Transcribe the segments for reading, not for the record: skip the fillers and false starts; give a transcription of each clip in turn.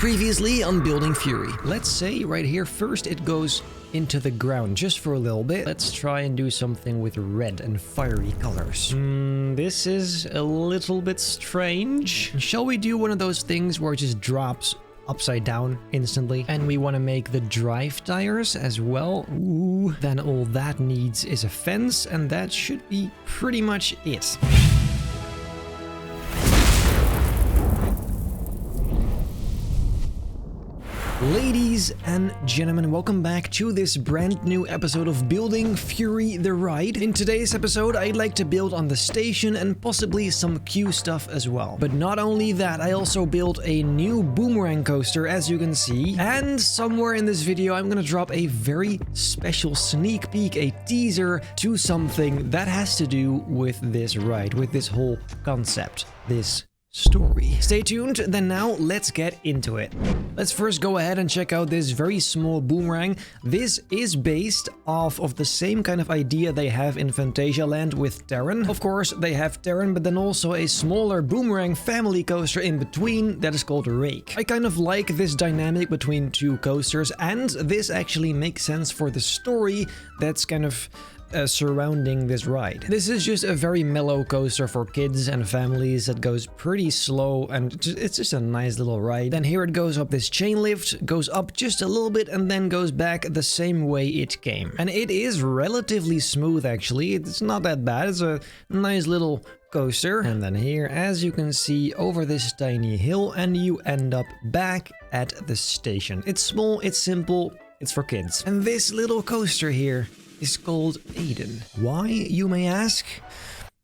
Previously on Building Fury. Let's say right here first it goes into the ground just for a little bit. Let's try and do something with red and fiery colors. This is a little bit strange. Shall we do one of those things where it just drops upside down instantly? And we want to make the drive tires as well. Ooh. Then all that needs is a fence, and that should be pretty much it. Ladies and gentlemen, welcome back to this brand new episode of Building Fury the Ride. In today's episode, I'd like to build on the station and possibly some queue stuff as well. But not only that, I also built a new boomerang coaster, as you can see. And somewhere in this video, I'm gonna drop a very special sneak peek, a teaser to something that has to do with this ride, with this whole concept, this story. Stay tuned, then now let's get into it. Let's first go ahead and check out this very small boomerang. This is based off of the same kind of idea they have in Fantasia Land with Terran. Of course, they have Terran, but then also a smaller boomerang family coaster in between that is called Rake. I kind of like this dynamic between two coasters, and this actually makes sense for the story that's kind of surrounding this ride. This is just a very mellow coaster for kids and families that goes pretty slow, and it's just a nice little ride. Then here it goes up this chain lift, goes up just a little bit and then goes back the same way it came. And it is relatively smooth actually. It's not that bad. It's a nice little coaster. And then here, as you can see, over this tiny hill, and you end up back at the station. It's small, it's simple, it's for kids. And this little coaster here is called Aiden. Why, you may ask?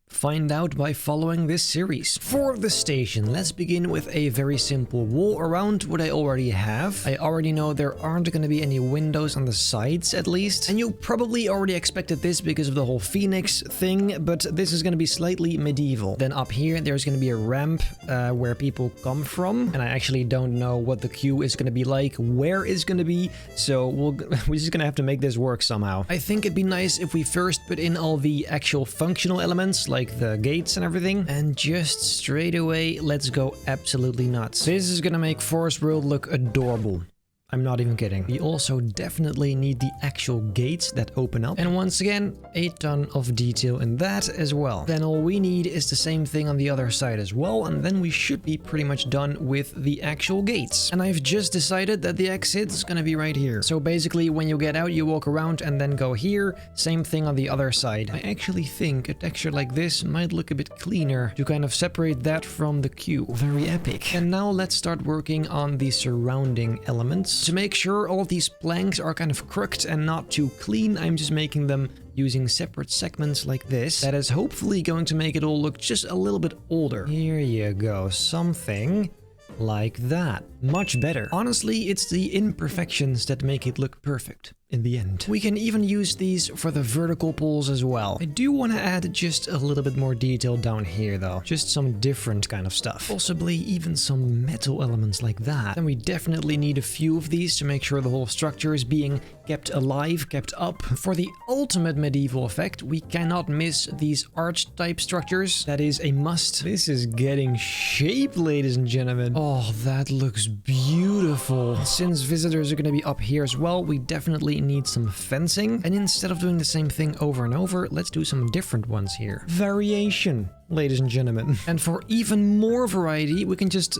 Find out by following this series. For the station, let's begin with a very simple wall around what I already have. I already know there aren't going to be any windows on the sides, at least. And you probably already expected this because of the whole Phoenix thing, but this is going to be slightly medieval. Then up here, there's going to be a ramp where people come from. And I actually don't know what the queue is going to be like, where it's going to be. So we're just going to have to make this work somehow. I think it'd be nice if we first put in all the actual functional elements, like the gates and everything, and just straight away let's go absolutely nuts. This is gonna make Forest World look adorable. I'm not even kidding. We also definitely need the actual gates that open up. And once again, a ton of detail in that as well. Then all we need is the same thing on the other side as well. And then we should be pretty much done with the actual gates. And I've just decided that the exit is going to be right here. So basically when you get out, you walk around and then go here. Same thing on the other side. I actually think a texture like this might look a bit cleaner to kind of separate that from the queue. Very epic. And now let's start working on the surrounding elements. To make sure all these planks are kind of crooked and not too clean, I'm just making them using separate segments like this. That is hopefully going to make it all look just a little bit older. Here you go, something like that. Much better. Honestly, it's the imperfections that make it look perfect in the end. We can even use these for the vertical poles as well. I do want to add just a little bit more detail down here though. Just some different kind of stuff. Possibly even some metal elements like that. And we definitely need a few of these to make sure the whole structure is being kept alive, kept up. For the ultimate medieval effect, we cannot miss these arch type structures. That is a must. This is getting shape, ladies and gentlemen. Oh, that looks beautiful. Since visitors are going to be up here as well, we definitely need some fencing. And instead of doing the same thing over and over, let's do some different ones here. Variation, ladies and gentlemen. And for even more variety, we can just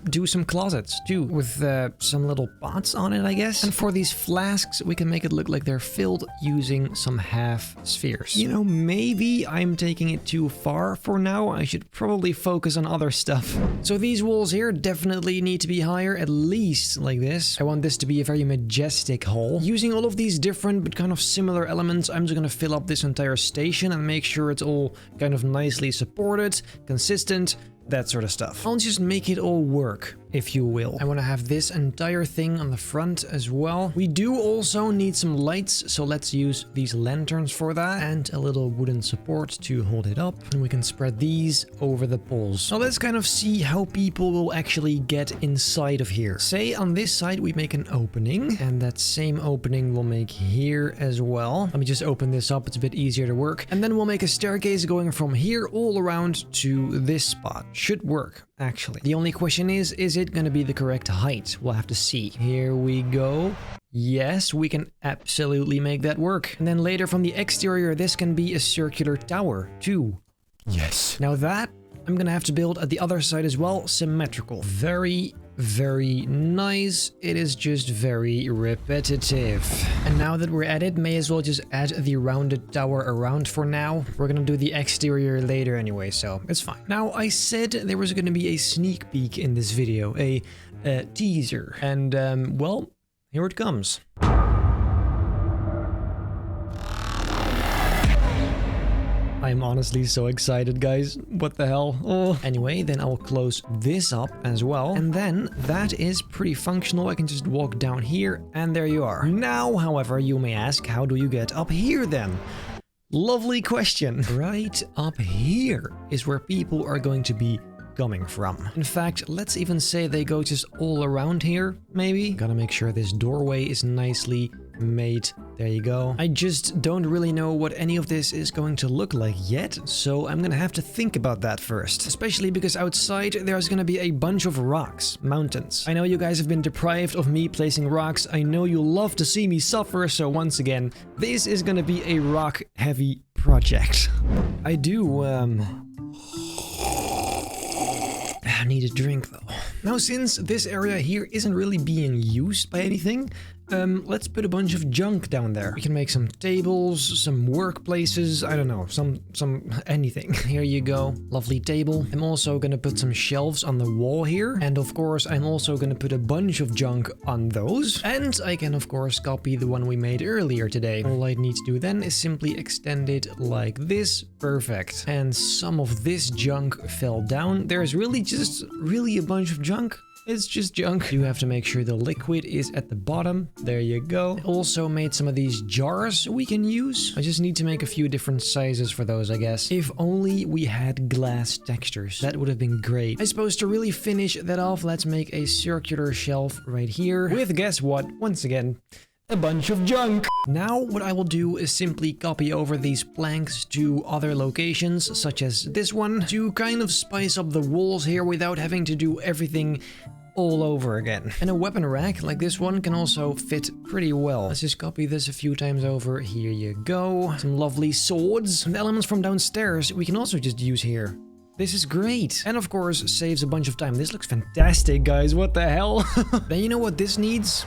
do some closets too, with some little pots on it, I guess. And for these flasks, we can make it look like they're filled using some half spheres. You know, maybe I'm taking it too far for now. I should probably focus on other stuff. So these walls here definitely need to be higher, at least like this. I want this to be a very majestic hall. Using all of these different but kind of similar elements, I'm just gonna fill up this entire station and make sure it's all kind of nicely supported, consistent, that sort of stuff. I'll just make it all work, if you will. I want to have this entire thing on the front as well. We do also need some lights, so let's use these lanterns for that, and a little wooden support to hold it up, and we can spread these over the poles. Now let's kind of see how people will actually get inside of here. Say on this side we make an opening, and that same opening we'll make here as well. Let me just open this up, it's a bit easier to work. And then we'll make a staircase going from here all around to this spot. Should work. actually. The only question is it gonna be the correct height? We'll have to see. Here we go. Yes, we can absolutely make that work. And then later from the exterior, this can be a circular tower too. Yes. Now that I'm gonna have to build at the other side as well, symmetrical. Very, very nice. It is just very repetitive. And now that we're at it, may as well just add the rounded tower around for now. We're gonna do the exterior later anyway, so it's fine. Now, I said there was gonna be a sneak peek in this video, a teaser. And, well, here it comes. I'm honestly so excited, guys. What the hell? Oh. Anyway, then I'll close this up as well. And then that is pretty functional. I can just walk down here and there you are. Now, however, you may ask, how do you get up here then? Lovely question. Right up here is where people are going to be coming from. In fact, let's even say they go just all around here, maybe. Gotta make sure this doorway is nicely made. There you go. I just don't really know what any of this is going to look like yet, so I'm gonna have to think about that first. Especially because outside there's gonna be a bunch of rocks, mountains. I know you guys have been deprived of me placing rocks. I know you love to see me suffer, so once again, this is gonna be a rock-heavy project. I do, I need a drink though. Now, since this area here isn't really being used by anything, let's put a bunch of junk down there. We can make some tables, some workplaces, I don't know, some anything. Here you go, lovely table. I'm also gonna put some shelves on the wall here. And of course, I'm also gonna put a bunch of junk on those. And I can of course copy the one we made earlier today. All I need to do then is simply extend it like this. Perfect. And some of this junk fell down. There's really just a bunch of junk. It's just junk. You have to make sure the liquid is at the bottom. There you go. I also made some of these jars we can use. I just need to make a few different sizes for those, I guess. If only we had glass textures. That would have been great. I suppose to really finish that off, let's make a circular shelf right here with, guess what? Once again, a bunch of junk. Now what I will do is simply copy over these planks to other locations, such as this one, to kind of spice up the walls here without having to do everything all over again. And a weapon rack like this one can also fit pretty well. Let's just copy this a few times over. Here you go. Some lovely swords. And the elements from downstairs we can also just use here. This is great. And of course saves a bunch of time. This looks fantastic, guys. What the hell? Then you know what this needs?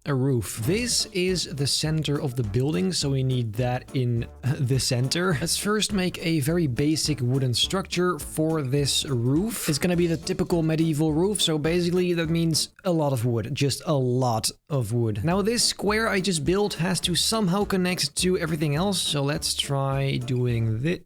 A roof. This is the center of the building, so we need that in the center. Let's first make a very basic wooden structure for this roof. It's gonna be the typical medieval roof, so basically that means a lot of wood. Just a lot of wood. Now this square I just built has to somehow connect to everything else, so let's try doing this.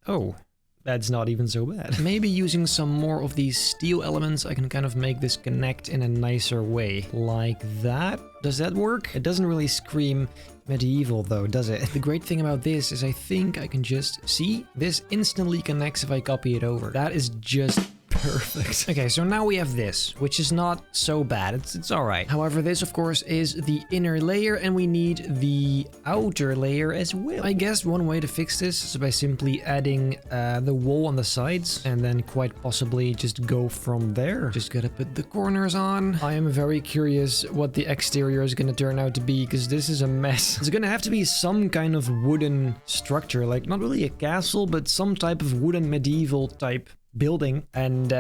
Oh. That's not even so bad. Maybe using some more of these steel elements, I can kind of make this connect in a nicer way. Like that. Does that work? It doesn't really scream medieval though, does it? The great thing about this is I think I can just see this instantly connects if I copy it over. That is just perfect. Okay, so now we have this, which is not so bad. It's all right. However, this, of course, is the inner layer, and we need the outer layer as well. I guess one way to fix this is by simply adding the wall on the sides, and then quite possibly just go from there. Just gotta put the corners on. I am very curious what the exterior is gonna turn out to be, because this is a mess. It's gonna have to be some kind of wooden structure, like not really a castle, but some type of wooden medieval type building. And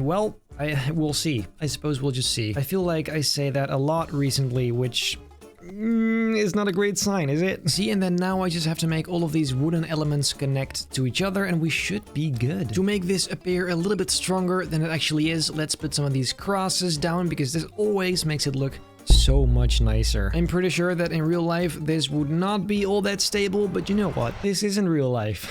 well, we'll see. I suppose we'll just see. I feel like I say that a lot recently, which is not a great sign, is it? See, and then now I just have to make all of these wooden elements connect to each other, and we should be good. To make this appear a little bit stronger than it actually is, let's put some of these crosses down, because this always makes it look so much nicer. I'm pretty sure that in real life this would not be all that stable, but you know what? This isn't real life.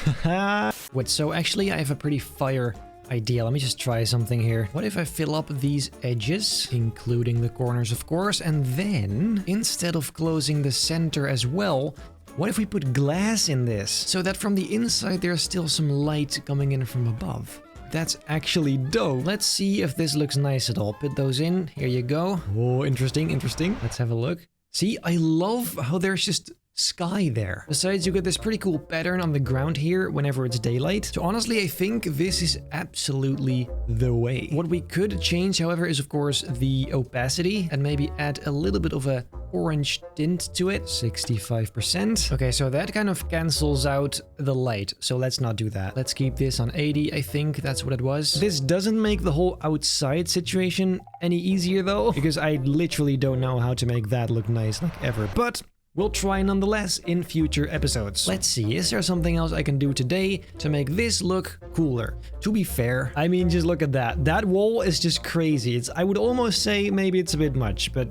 What, so actually I have a pretty fire idea. Let me just try something here. What if I fill up these edges, including the corners of course, and then instead of closing the center as well, what if we put glass in this so that from the inside there's still some light coming in from above? That's actually dope. Let's see if this looks nice at all. Put those in. Here you go. Oh, interesting, interesting. Let's have a look. See, I love how there's just sky there. Besides, you get this pretty cool pattern on the ground here whenever it's daylight. So honestly, I think this is absolutely the way. What we could change, however, is of course the opacity and maybe add a little bit of a orange tint to it. 65%. Okay, so that kind of cancels out the light. So let's not do that. Let's keep this on 80. I think that's what it was. This doesn't make the whole outside situation any easier though, because I literally don't know how to make that look nice like ever. But we'll try nonetheless in future episodes. Let's see, is there something else I can do today to make this look cooler? To be fair, I mean, just look at that. That wall is just crazy. I would almost say maybe it's a bit much, but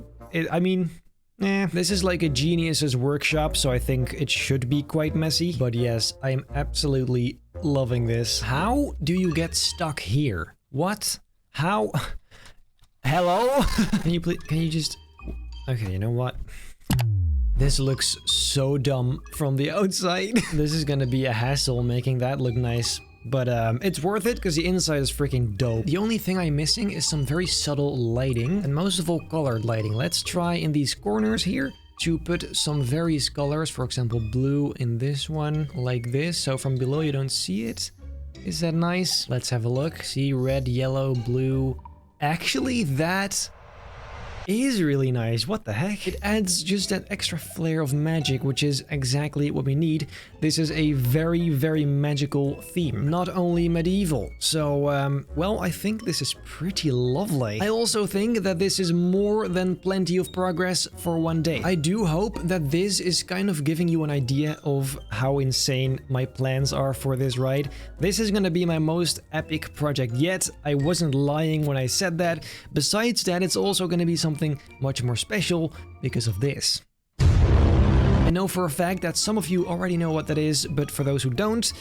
I mean, this is like a genius's workshop, so I think it should be quite messy. But yes, I am absolutely loving this. How do you get stuck here? What? How? Hello? Can you just... Okay, you know what? This looks so dumb from the outside. This is gonna be a hassle making that look nice. But it's worth it because the inside is freaking dope. The only thing I'm missing is some very subtle lighting, and most of all colored lighting. Let's try in these corners here to put some various colors, for example blue in this one, like this, so from below you don't see it. Is that nice? Let's have a look. See, red, yellow, blue. Actually, that is really nice. What the heck? It adds just that extra flair of magic, which is exactly what we need. This is a very, very magical theme, not only medieval. So, well, I think this is pretty lovely. I also think that this is more than plenty of progress for one day. I do hope that this is kind of giving you an idea of how insane my plans are for this ride. This is gonna be my most epic project yet. I wasn't lying when I said that. Besides that, it's also gonna be something much more special because of this. I know for a fact that some of you already know what that is, but for those who don't,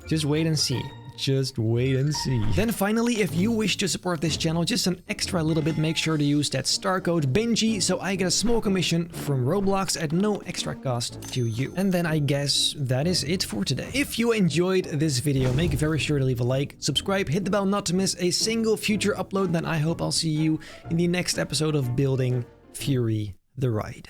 just wait and see. Just wait and see. Then finally, if you wish to support this channel just an extra little bit, make sure to use that star code Benji so I get a small commission from Roblox at no extra cost to you. And then I guess that is it for today. If you enjoyed this video, make very sure to leave a like, subscribe, hit the bell not to miss a single future upload, then I hope I'll see you in the next episode of Building Fury the Ride.